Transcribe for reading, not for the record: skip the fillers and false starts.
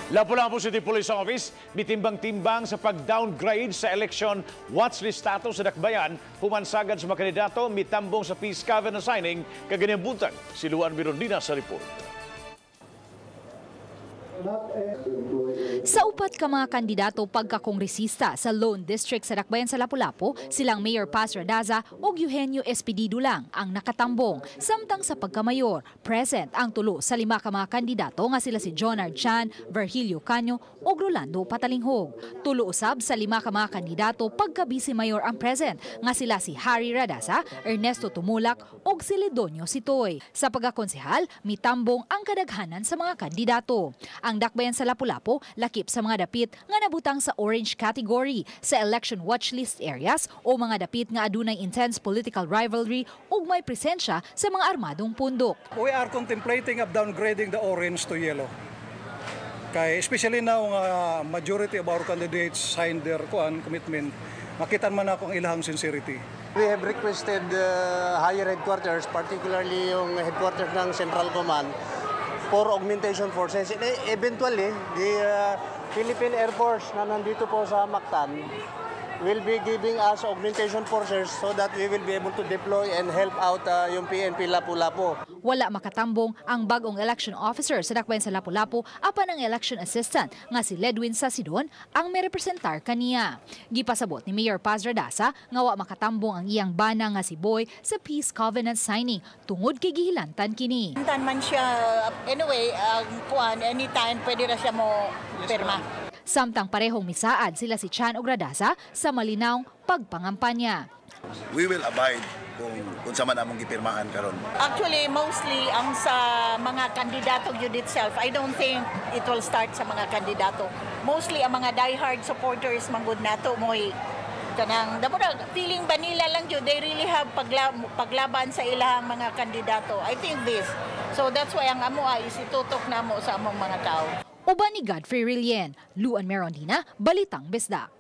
Lapu-Lapu City Police Office mitimbang-timbang sa pag-downgrade sa election watchlist status sa Dakbayan, humansagad sa mga kandidato mitambong sa peace covenant signing kaganyang buntag. Si Luan Mirondina sa report. Sa upat ka mga kandidato pagkakongresista sa Lone District sa Dakbayan sa Lapu-Lapu, silang Mayor Paz Radaza o Eugenio Espedido lang ang nakatambong. Samtang sa pagkamayor, present ang tulo sa lima ka mga kandidato nga sila si Jonard Chan, Virgilio Canyo o Rolando Patalinghog. Tulo usab sa lima ka mga kandidato pagka-vice mayor ang present nga sila si Harry Radaza, Ernesto Tumulak o si Ledonio Sitoy. Sa pagkakonsehal, mitambong ang kadaghanan sa mga kandidato. Ang Dakbayan sa Lapu-Lapu lakip sa mga dapit nga nabutang sa orange category sa election watchlist areas o mga dapit nga adunay intense political rivalry ug may presensya sa mga armadong pundok. We are contemplating of downgrading the orange to yellow. Kay especially now majority of our candidates signed their commitment. Makita man akong ilahang sincerity. We have requested higher headquarters, particularly yung headquarters ng Central Command, for augmentation forces. Eventually, the Philippine Air Force na nandito po sa Mactan will be giving us augmentation forces so that we will be able to deploy and help out yung PNP Lapu-Lapu. Wala makatambong ang bagong election officer sa Dakbayan sa Lapu-Lapu apan ang election assistant nga si Ledwin Sasidon ang may representar kaniya. Gipasabot ni Mayor Paz Radaza nga wa makatambong ang iyang bana nga si Boy sa peace covenant signing tungod kay gihilantan kini. Tan man siya anyway, anytime pwede ra siya mo pirma. Samtang parehong misaad sila si Chan ug Radaza sa malinaw pagpangampanya. We will abide kung sa man among gipirmahan karon. Actually, mostly ang sa mga kandidato yun itself, I don't think it will start sa mga kandidato. Mostly ang mga diehard supporters manggod nato mo'y kanang feeling ba nila lang yun, they really have paglaban sa ilang mga kandidato. I think this. So that's why ang amo ay itutok na mo sa among mga tao. Uban ni Godfrey Rilien, Luan Mirondina, Balitang Bisdak.